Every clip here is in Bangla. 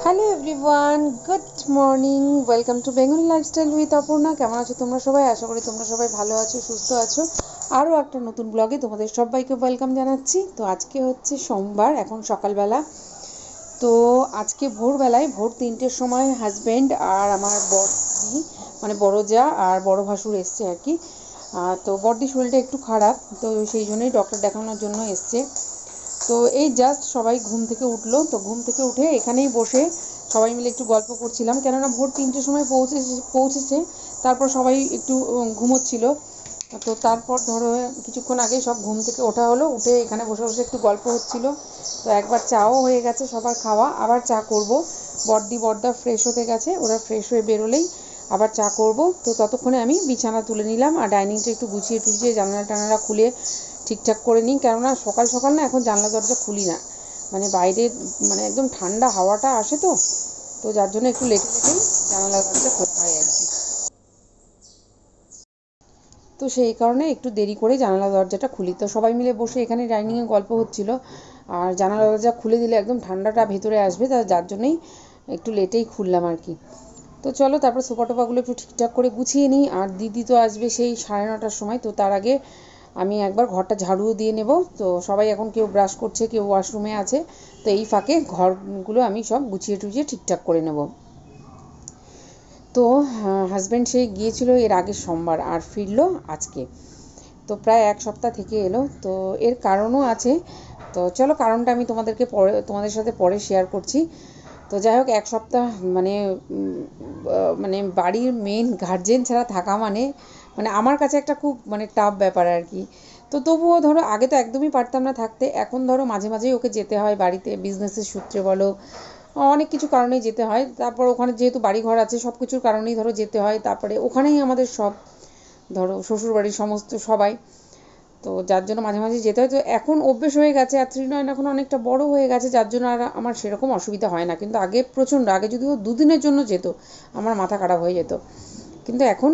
Hello everyone, good morning. Welcome to Bengali lifestyle with Aparna. কেমন আছো তোমরা সবাই? আশা করি তোমরা সবাই ভালো আছো, সুস্থ আছো। আরও একটা নতুন ব্লগে তোমাদের সবাইকে ওয়েলকাম জানাচ্ছি। তো আজকে হচ্ছে সোমবার, এখন সকালবেলা। তো আজকে ভোরবেলায় ভোর 3টের সময় হাজব্যান্ড আর আমার বড়দি, মানে বড় যা আর বড় ভাসুর এসছে আর কি। তো বড়দির শরীরটা একটু খারাপ, তো সেই জন্যই ডক্টর দেখানোর জন্য এসছে। তো এই জাস্ট সবাই ঘুম থেকে উঠলো। তো ঘুম থেকে উঠে এখানেই বসে সবাই মিলে একটু গল্প করছিলাম, কেননা ভোর 3টের সময় পৌঁছেছে। তারপর সবাই একটু ঘুমোচ্ছিল। তো তারপর ধরো কিছুক্ষণ আগে সব ঘুম থেকে ওঠা হলো, উঠে এখানে বসে বসে একটু গল্প হচ্ছিল। তো একবার চাও হয়ে গেছে সবার খাওয়া, আবার চা করব। বড়দা ফ্রেশ হতে গেছে, ওরা ফ্রেশ হয়ে বেরোলেই আবার চা করব। তো ততক্ষণে আমি বিছানা তুলে নিলাম আর ডাইনিংটা একটু গুছিয়ে টুছিয়ে জানালা টানালা খুলে ঠিকঠাক করে নিই, কেননা সকাল সকাল না এখন জানলা দরজা খুলি না, মানে বাইরে মানে একদম ঠান্ডা হাওয়াটা আসে। তো যার জন্য একটু লেটে জানালা দরজা খোলা হয় আর কি। তো সেই কারণে একটু দেরি করে জানালা দরজাটা খুলি। তো সবাই মিলে বসে এখানে ডাইনিংয়ে গল্প হচ্ছিল, আর জানালা দরজা খুলে দিলে একদম ঠান্ডাটা ভেতরে আসবে, যার জন্যই একটু লেটেই খুললাম আর কি। তো চলো তারপর সোফা টোফাগুলো একটু ঠিকঠাক করে গুছিয়ে নিই। আর দিদি তো আসবে সেই 9:30টার সময়, তো তার আগে আমি একবার ঘরটা ঝাড়ুও দিয়ে নেব। তো সবাই এখন কেউ ব্রাশ করছে, কেউ ওয়াশরুমে আছে। তো এই ফাঁকে ঘরগুলো আমি সব গুছিয়ে টুছিয়ে ঠিকঠাক করে নেব। তো হাজব্যান্ড সেই গিয়েছিল এর আগের সোমবার আর ফিরলো আজকে। তো প্রায় 1 সপ্তাহ থেকে এলো। তো এর কারণও আছে। তো চলো কারণটা আমি তোমাদের সাথে পরে শেয়ার করছি। তো যাই হোক, 1 সপ্তাহ মানে মানে বাড়ির মেন গার্জেন ছাড়া থাকা মানে আমার কাছে একটা খুব টাফ ব্যাপার আর কি। তো তবুও ধরো আগে তো একদমই পারতাম না থাকতে, এখন ধরো মাঝে মাঝেই ওকে যেতে হয় বাড়িতে, বিজনেসের সূত্রে বলো, অনেক কিছু কারণেই যেতে হয়। তারপর ওখানে যেহেতু বাড়িঘর আছে, সব কিছুর কারণেই ধরো যেতে হয়। তারপরে ওখানেই আমাদের সব, ধরো শ্বশুরবাড়ির সমস্ত সবাই, তো যার জন্য মাঝে মাঝে যেতে হয়। তো এখন অভ্যেস হয়ে গেছে, আর 3 এখন অনেকটা বড় হয়ে গেছে, যার জন্য আর আমার সেরকম অসুবিধা হয় না। কিন্তু আগে প্রচণ্ড, আগে যদি ও 2 দিনের জন্য যেত আমার মাথা খারাপ হয়ে যেত, কিন্তু এখন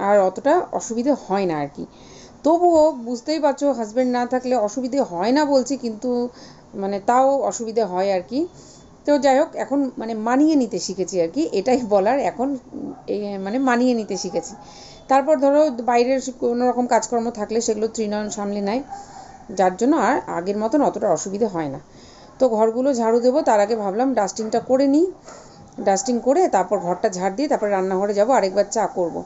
আর অতটা অসুবিধে হয় না আর কি। তবুও বুঝতেই পারছো, হাজব্যান্ড না থাকলে অসুবিধে হয় না বলছি, কিন্তু তাও অসুবিধে হয় আর কি। তো যাই হোক, এখন মানিয়ে নিতে শিখেছি আর কি, এটাই বলার। এখন মানিয়ে নিতে শিখেছি। তারপর ধরো বাইরের কোনো রকম কাজকর্ম থাকলে সেগুলো ত্রিনয়ন সামলে নেয়, যার জন্য আর আগের মতন অতটা অসুবিধে হয় না। তো ঘরগুলো ঝাড়ু দেবো, তার আগে ভাবলাম ডাস্টিংটা করে নিই। ডাস্টিং করে তারপর ঘরটা ঝাড় দিয়ে তারপর রান্নাঘরে যাব, আরেকবার চা করব।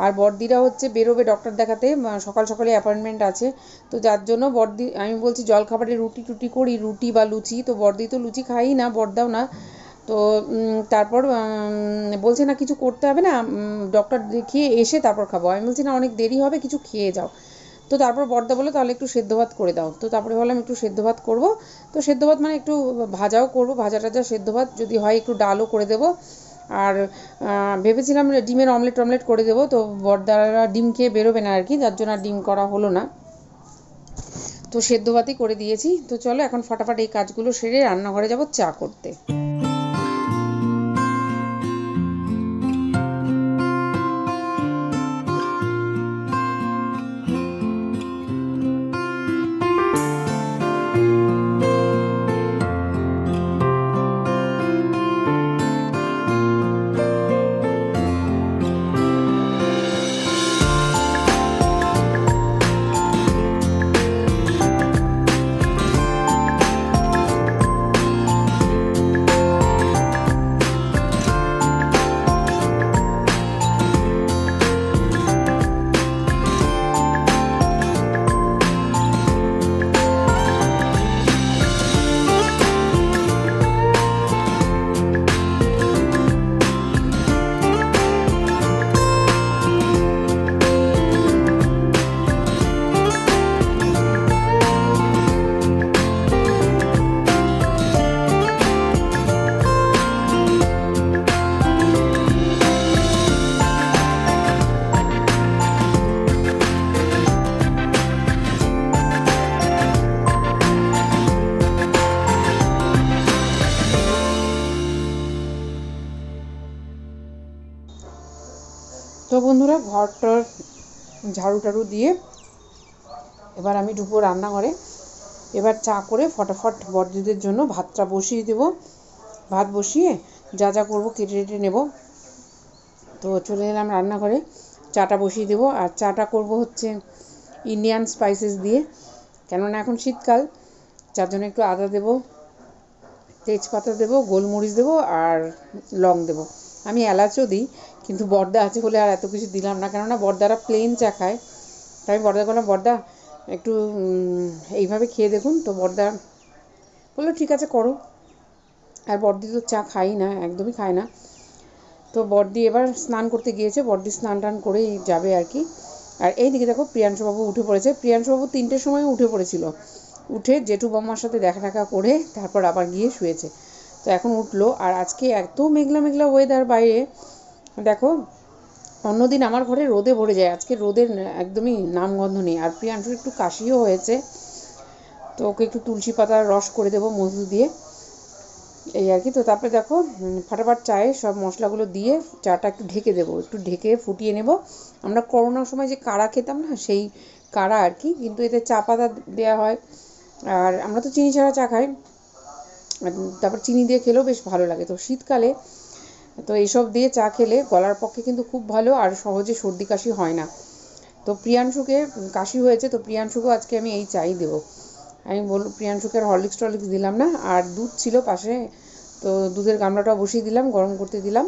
আর বড়দিরা হচ্ছে বেরোবে ডক্টর দেখাতে, সকাল সকালে অ্যাপয়েন্টমেন্ট আছে। তো যার জন্য বড়দি, আমি বলছি জলখাবারে রুটি টুটি করি, রুটি বা লুচি। তো বড়দি তো লুচি খাই না, বড়দাও না। তো তারপর বলছে না কিছু করতে হবে না, ডক্টর দেখিয়ে এসে তারপর খাবো। আমি বলছি না, অনেক দেরি হবে, কিছু খেয়ে যাও। তো তারপর বড়দা বলে তাহলে একটু সেদ্ধ ভাত করে দাও। তো তারপরে বললাম একটু সেদ্ধ ভাত করবো। তো সেদ্ধ ভাত একটু ভাজাও করবো, ভাজা টাজা সেদ্ধ ভাত, যদি হয় একটু ডালও করে দেবো। আর ভেবেছিলাম ডিমের অমলেট করে দেবো। তো বড়দারা ডিম খেয়ে বেরোবে না আর কি, যার জন্য আর ডিম করা হলো না। তো সেদ্ধ ভাতই করে দিয়েছি। তো চলো এখন ফটাফট এই কাজগুলো সেরে রান্নাঘরে যাব চা করতে। বন্ধুরা ঘরটার ঝাড়ু টাড়ু দিয়ে এবার আমি ঢুকবো রান্নাঘরে। এবার চা করে ফটাফট বড়দিদের জন্য ভাতটা বসিয়ে দেবো। ভাত বসিয়ে যা যা করবো কেটে কেটে নেব। তো চলে এলাম রান্নাঘরে, চাটা বসিয়ে দেবো। আর চাটা করব হচ্ছে ইন্ডিয়ান স্পাইসেস দিয়ে, কেননা এখন শীতকাল, যার জন্য একটু আদা দেবো, তেজপাতা দেবো, গোলমরিচ দেবো আর লং দেবো। আমি এলাচও দিই, কিন্তু বড়দা আছে বলে আর এত কিছু দিলাম না, কেননা বড়দারা প্লেন চা খায়। তাই আমি বড়দা বললাম, বড়দা একটু এইভাবে খেয়ে দেখুন। তো বড়দা বললো ঠিক আছে করো। আর বড়দি তো চা খাই না, একদমই খায় না। তো বড়দি এবার স্নান করতে গিয়েছে, বড়দি স্নান টান করেই যাবে আর কি। আর এইদিকে দেখো প্রিয়াংশুবাবু উঠে পড়েছে। প্রিয়াংশুবাবু 3টের সময় উঠে পড়েছিল, উঠে জেঠু বম্মার সাথে দেখা টাকা করে তারপর আবার গিয়ে শুয়েছে। তো এখন উঠলো। আর আজকে এত মেঘলা মেঘলা ওয়েদার বাইরে, দেখো অন্যদিন আমার ঘরে রোদে ভরে যায়, আজকে রোদের একদমই নামগন্ধ নেই। আর প্রিয়াংশুর একটু কাশিও হয়েছে, তো ওকে একটু তুলসী পাতার রস করে দেবো মধু দিয়ে, এই আর কি। তো তারপরে দেখো ফাটাফাট চায়ে সব মশলাগুলো দিয়ে চাটা একটু ঢেকে দেবো, একটু ঢেকে ফুটিয়ে নেব। আমরা করোনার সময় যে কাড়া খেতাম না, সেই কাড়া আর কি, কিন্তু এতে চা পাতা দেওয়া হয়। আর আমরা তো চিনি ছাড়া চা খাই, তারপর চিনি দিয়ে খেলেও বেশ ভালো লাগে। তো শীতকালে তো এইসব দিয়ে চা খেলে গলার পক্ষে কিন্তু খুব ভালো, আর সহজে সর্দি কাশি হয় না। তো প্রিয়াংশুকে কাশি হয়েছে, তো প্রিয়াংশুকেও আজকে আমি এই চাই দেবো। আমি প্রিয়াংশুকে আর হরলিক্স টরলিক্স দিলাম না। আর দুধ ছিল পাশে, তো দুধের গামলাটা বসিয়ে দিলাম, গরম করতে দিলাম।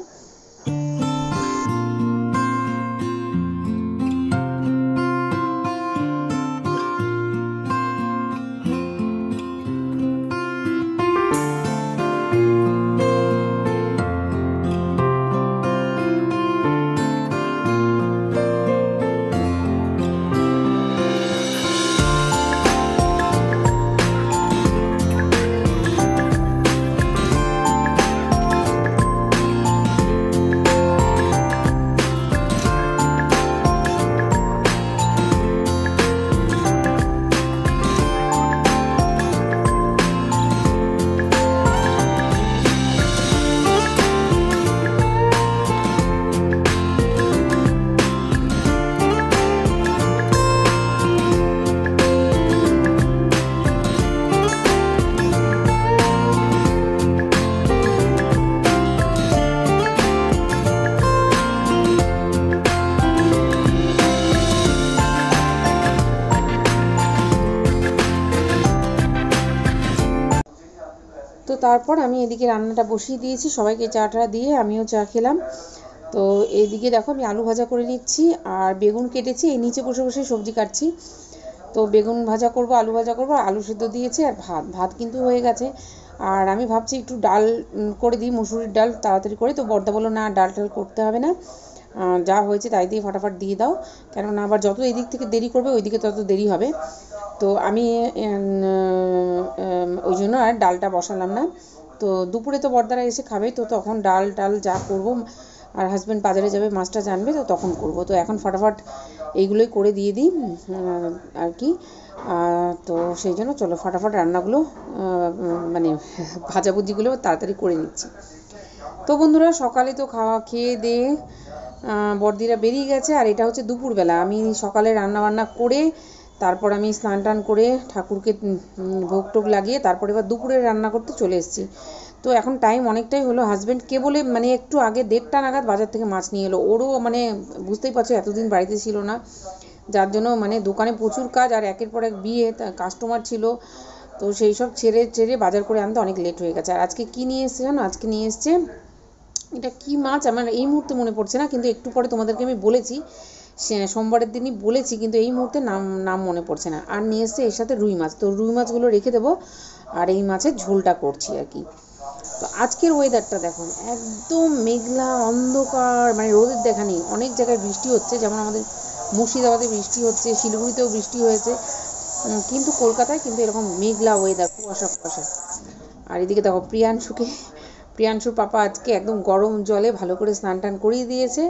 তো তারপর আমি এদিকে রান্নাটা বসিয়ে দিয়েছি, সবাইকে চাটা দিয়ে আমিও চা খেলাম। তো এইদিকে দেখো আমি আলু ভাজা করে নিচ্ছি, আর বেগুন কেটেছি, এই নিচে বসে বসে সবজি কাটছি। তো বেগুন ভাজা করব, আলু ভাজা করব, আলু সিদ্ধ দিয়েছি, আর ভাত ভাত কিন্তু হয়ে গেছে। আর আমি ভাবছি একটু ডাল করে দিই, মুসুরির ডাল তাড়াতাড়ি করে। তো বড়দা বললো না, ডাল টাল করতে হবে না, যা হয়েছে তাই দিয়ে ফটাফট দিয়ে দাও, কেননা আবার যত এদিক থেকে দেরি করবে ওইদিকে তত দেরি হবে। তো আমি ওই জন্য আর ডালটা বসালাম না। তো দুপুরে তো বড়দারা এসে খাবে, তো তখন ডাল টাল যা করব, আর হাজব্যান্ড বাজারে যাবে, মাছটা জানবে, তো তখন করব। তো এখন ফটাফট এইগুলোই করে দিয়ে দিই আর কি। তো সেই জন্য চলো ফটাফট রান্নাগুলো মানে ভাজাভুজিগুলো তাড়াতাড়ি করে নিচ্ছি। তো বন্ধুরা সকালে তো খেয়ে দিয়ে বড়দিরা বেরিয়ে গেছে, আর এটা হচ্ছে দুপুরবেলা। আমি সকালে রান্নাবান্না করে তারপর আমি স্নান টান করে ঠাকুরকে ভোগ টোগ লাগিয়ে তারপর এবার দুপুরে রান্না করতে চলে এসেছি। তো এখন টাইম অনেকটাই হলো। হাজব্যান্ড কেবলে মানে একটু আগে 1:30 নাগাদ বাজার থেকে মাছ নিয়ে এলো। ওরও মানে বুঝতেই পারছো এতদিন বাড়িতে ছিল না, যার জন্য মানে দোকানে প্রচুর কাজ, আর একের পর এক বিয়ে, কাস্টমার ছিল, তো সেই সব ছেড়ে বাজার করে আনতে অনেক লেট হয়ে গেছে। আর আজকে কি নিয়ে এসছে জানো? আজকে নিয়ে এসছে, এটা কি মাছ আমার এই মুহূর্তে মনে পড়ছে না, কিন্তু একটু পরে তোমাদেরকে আমি বলেছি, সোমবারের দিনই বলেছি, কিন্তু এই মুহূর্তে নাম মনে পড়ছে না। আর নিয়ে এসছে এর সাথে রুই মাছ, তো রুই মাছগুলো রেখে দেবো, আর এই মাছের ঝোলটা করছি আর কি। তো আজকের ওয়েদারটা দেখো, একদম মেঘলা অন্ধকার, মানে রোদের দেখা নেই। অনেক জায়গায় বৃষ্টি হচ্ছে, যেমন আমাদের মুর্শিদাবাদে বৃষ্টি হচ্ছে, শিলিগুড়িতেও বৃষ্টি হয়েছে, কিন্তু কলকাতায় কিন্তু এরকম মেঘলা ওয়েদার, কুয়াশা কুয়াশা। আর এদিকে দেখো প্রিয়াংশুর পাপা আজকে একদম গরম জলে ভালো করে স্নান টান করিয়ে দিয়েছে।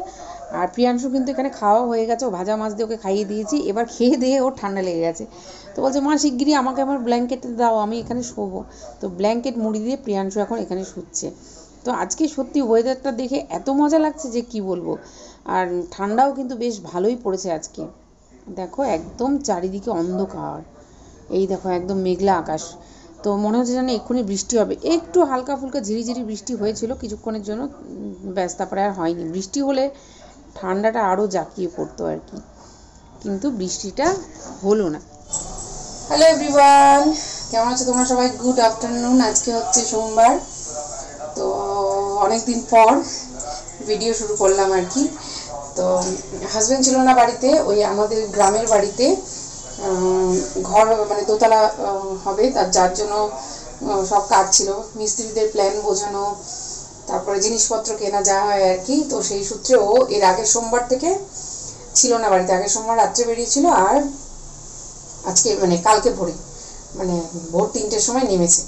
আর প্রিয়াংশু কিন্তু এখানে খাওয়া হয়ে গেছে, ও ভাজা মাছ দিয়ে ওকে খাইয়ে দিয়েছি, এবার খেয়ে দিয়ে ওর ঠান্ডা লেগে গেছে। তো বলছে মা শিগগিরই আমাকে আমার ব্ল্যাঙ্কেট দাও, আমি এখানে শোবো। তো ব্ল্যাঙ্কেট মুড়ি দিয়ে প্রিয়াংশু এখন এখানে শুচ্ছে। তো আজকে সত্যি ওয়েদারটা দেখে এত মজা লাগছে যে কি বলবো। আর ঠান্ডাও কিন্তু বেশ ভালোই পড়েছে আজকে। দেখো একদম চারিদিকে অন্ধকার, এই দেখো একদম মেঘলা আকাশ। তো মনে হচ্ছে যেন এক্ষুনি বৃষ্টি হবে। একটু হালকা ফুলকা ঝিরিঝিরি বৃষ্টি হয়েছিল কিছুক্ষণের জন্য, ব্যাস তারপরে আর হয়নি। বৃষ্টি হলে ঠান্ডাটা আরও জাঁকিয়ে পড়তো আর কি, কিন্তু বৃষ্টিটা হলো না। হ্যালো এভরিওয়ান, কেমন আছো তোমরা সবাই? Good afternoon. আজকে হচ্ছে সোমবার, তো অনেক দিন পর ভিডিও শুরু করলাম আর কি। তো হাজব্যান্ড ছিল না বাড়িতে, ওই আমাদের গ্রামের বাড়িতে ঘর মানে দোতলা হবে, তার যার জন্য সব কাজ ছিল, মিস্ত্রিদের প্ল্যান বোঝানো, তারপরে জিনিসপত্র কেনা যা হয় আর কি। তো সেই সূত্রে ও এর আগের সোমবার থেকে ছিল না বাড়িতে। আগের সোমবার রাত্রে বেরিয়েছিল, আর আজকে মানে কালকে ভোরে মানে ভোর 3টের সময় নেমেছে।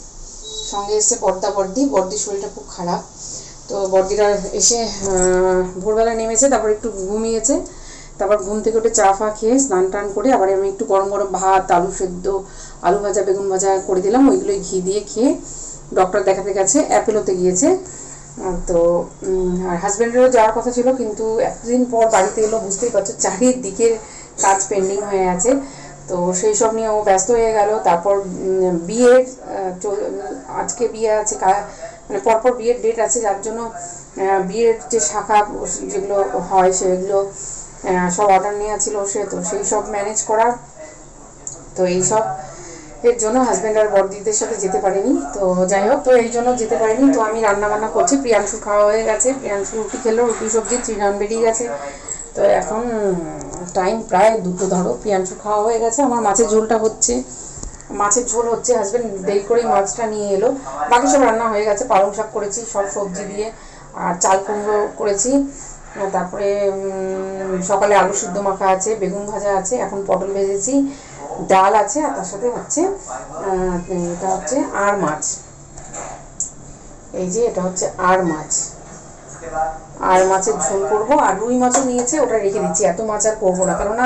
সঙ্গে এসে বর্দির শরীরটা খুব খারাপ। তো বর্দিরা এসে ভোরবেলা নেমেছে, তারপর একটু ঘুমিয়েছে, তারপর ঘুম থেকে উঠে চা ফা খেয়ে স্নান টান করে আবার আমি একটু গরম গরম ভাত, আলু সেদ্ধ, আলু ভাজা, বেগুন ভাজা করে দিলাম। ওইগুলোই ঘি দিয়ে খেয়ে ডক্টর দেখাতে গেছে, অ্যাপেলোতে গিয়েছে। তো আর হাজব্যান্ডেরও যাওয়ার কথা ছিল, কিন্তু এতদিন পর বাড়িতে এলো, বুঝতেই পারছো চারিদিকে কাজ পেন্ডিং হয়ে আছে। তো সেই সব নিয়ে ও ব্যস্ত হয়ে গেল। তারপর বিয়ের আজকে বিয়ে আছে, মানে পরপর বিয়ের ডেট আছে, যার জন্য বিয়ের যে শাখা যেগুলো হয় সেগুলো সব অর্ডার নেওয়া ছিল সে, তো সেই সব ম্যানেজ করা। তো এইসব এর জন্য হাজব্যান্ড আর বড়দিদের সাথে যেতে পারিনি। তো যাই হোক, তো এই জন্য যেতে পারিনি। তো আমি রান্না বান্না করছি, প্রিয়াংশু খাওয়া হয়ে গেছে, প্রিয়াংশু রুটি খেলো, রুটি সবজি ত্রিনান বেরিয়ে গেছে। তো এখন টাইম প্রায় 2টো ধরো, প্রিয়াংশু খাওয়া হয়ে গেছে, আমার মাছের ঝোলটা হচ্ছে, মাছের ঝোল হচ্ছে। হাজব্যান্ড দেরি করেই মাছটা নিয়ে এলো, বাকি সব রান্না হয়ে গেছে। পালং শাক করেছি সব সবজি দিয়ে, আর চাল কুমড়ো করেছি, তারপরে সকালে আলু সিদ্ধ মাখা আছে, বেগুন ভাজা আছে, এখন পটল ভেজেছি, ডাল আছে, আর তার সাথে হচ্ছে এটা হচ্ছে আর মাছ। এই যে এটা হচ্ছে আর মাছ, আর মাছের ঝোল করবো। আর রুই মাছও নিয়েছে, ওটা রেখে দিচ্ছি, এত মাছ আর করবো না, কেননা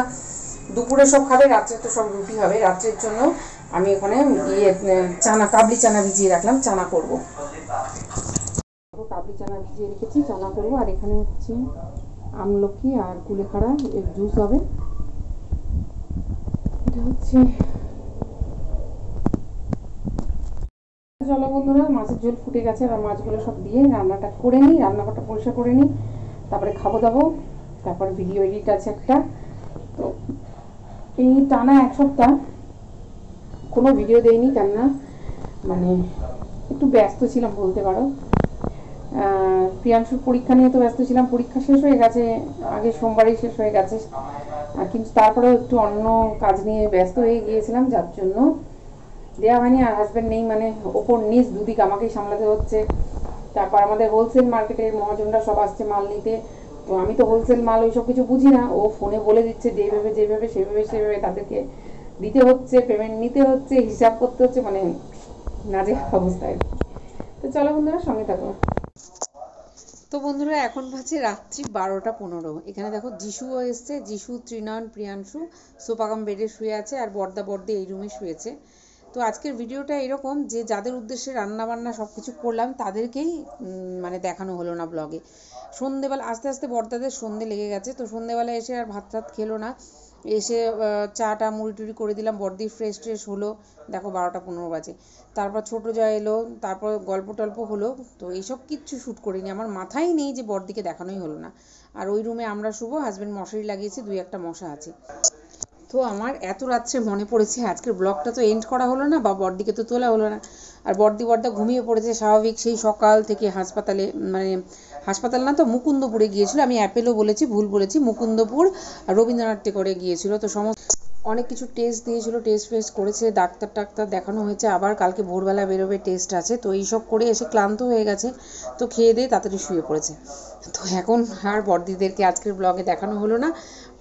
দুপুরে সব খাবে, রাত্রে তো সব রুটি হবে। রাত্রের জন্য আমি এখানে চানা, কাবলি চানা ভিজিয়ে রাখলাম, চানা করব। কাবলি চানা ভিজিয়ে রেখেছি, চানা করব। আর এখানে হচ্ছে আমলকি আর কুলেখাড়া এর জুস হবে। এটা হচ্ছে, চলো বন্ধুরা, মাছের ঝোল ফুটে গেছে, এবার মাছগুলো সব দিয়ে রান্নাটা করে নিই, রান্নাঘরটা পরিষ্কার করে নিই, তারপরে খাবো দাবো, তারপরে ভিডিও এডিট আছে একটা। তো এই টানা 1 সপ্তাহ কোনো ভিডিও দেইনি, কেননা মানে একটু ব্যস্ত ছিলাম বলতে পারো। প্রিয়াংশুর পরীক্ষা নিয়ে তো ব্যস্ত ছিলাম, পরীক্ষা শেষ হয়ে গেছে, আগে সোমবারই শেষ হয়ে গেছে, কিন্তু তারপরেও একটু অন্য কাজ নিয়ে ব্যস্ত হয়ে গিয়েছিলাম, যার জন্য দেওয়া হয়নি। আর হাজব্যান্ড নেই, মানে ওপর নিচ দুদিক আমাকেই সামলাতে হচ্ছে। তারপর আমাদের হোলসেল মার্কেটের মহাজনরা সব আসছে মাল নিতে, তো আমি তো হোলসেল মাল ওই সব কিছু বুঝি না, ও ফোনে বলে দিচ্ছে যেভাবে যেভাবে সেভাবে তাদেরকে দিতে হচ্ছে, পেমেন্ট নিতে হচ্ছে, হিসাব করতে হচ্ছে, মানে নাজেহাল অবস্থায়। তো চলো বন্ধুরা, সঙ্গে থাকো। তো বন্ধুরা, এখন বাজে রাত্রি 12টা 15। এখানে দেখো যিশুও এসছে, যিশু, ত্রিনয়ন, প্রিয়াংশু সোফাকাম বেডে শুয়ে আছে, আর বর্দি এই রুমে শুয়েছে। তো আজকের ভিডিওটা এরকম যে যাদের উদ্দেশ্যে রান্না বান্না সব কিছু করলাম তাদেরকেই মানে দেখানো হলো না ব্লগে। সন্ধেবেলা আস্তে আস্তে বর্দাদের সন্ধে লেগে গেছে, তো সন্ধেবেলা এসে আর ভাত টাত খেলো না, এসে চাটা মুড়ি টুড়ি করে দিলাম, বর্দি ফ্রেশ ট্রেশ হলো, দেখো 12টা 15 বাজে। তারপর ছোটো যা এলো, তারপর গল্প টল্প হলো। তো এইসব কিচ্ছু শ্যুট করিনি, আমার মাথায় নেই যে বর্দিকে দেখানোই হলো না। আর ওই রুমে আমরা শুবো, হাজব্যান্ড মশারি লাগিয়েছে, 2-1টা মশা আছে। তো আমার এত রাত্রে মনে পড়েছে আজকের ব্লগটা তো এন্ড করা হলো না, বা বড়দিকে তো তোলা হলো না। আর বড়দা ঘুমিয়ে পড়েছে স্বাভাবিক, সেই সকাল থেকে হাসপাতালে, মানে হাসপাতাল না তো মুকুন্দপুরে গিয়েছিল, আমি অ্যাপেলো বলেছি, ভুল বলেছি, মুকুন্দপুর রবীন্দ্রনাথ টেগরে গিয়েছিল। তো সমস্ত অনেক কিছু টেস্ট দিয়েছিল, টেস্ট ফেস্ট করেছে, ডাক্তার দেখানো হয়েছে, আবার কালকে ভোরবেলা বেরোবে, টেস্ট আছে। তো এইসব করে এসে ক্লান্ত হয়ে গেছে, তো খেয়ে দিয়ে তাড়াতাড়ি শুয়ে পড়েছে। তো এখন আর বড়দিদেরকে আজকের ব্লগে দেখানো হলো না,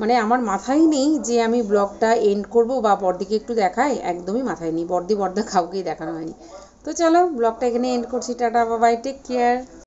মানে আমার মাথায় নেই যে আমি ব্লগটা এন্ড করব বা বড়দিকে একটু দেখাই, একদমই মাথায় নেই। বর্দা কাউকেই দেখানো হয়নি। তো চলো ব্লগটা এখানে এন্ড করছি, টাটা বাই, টেক কেয়ার।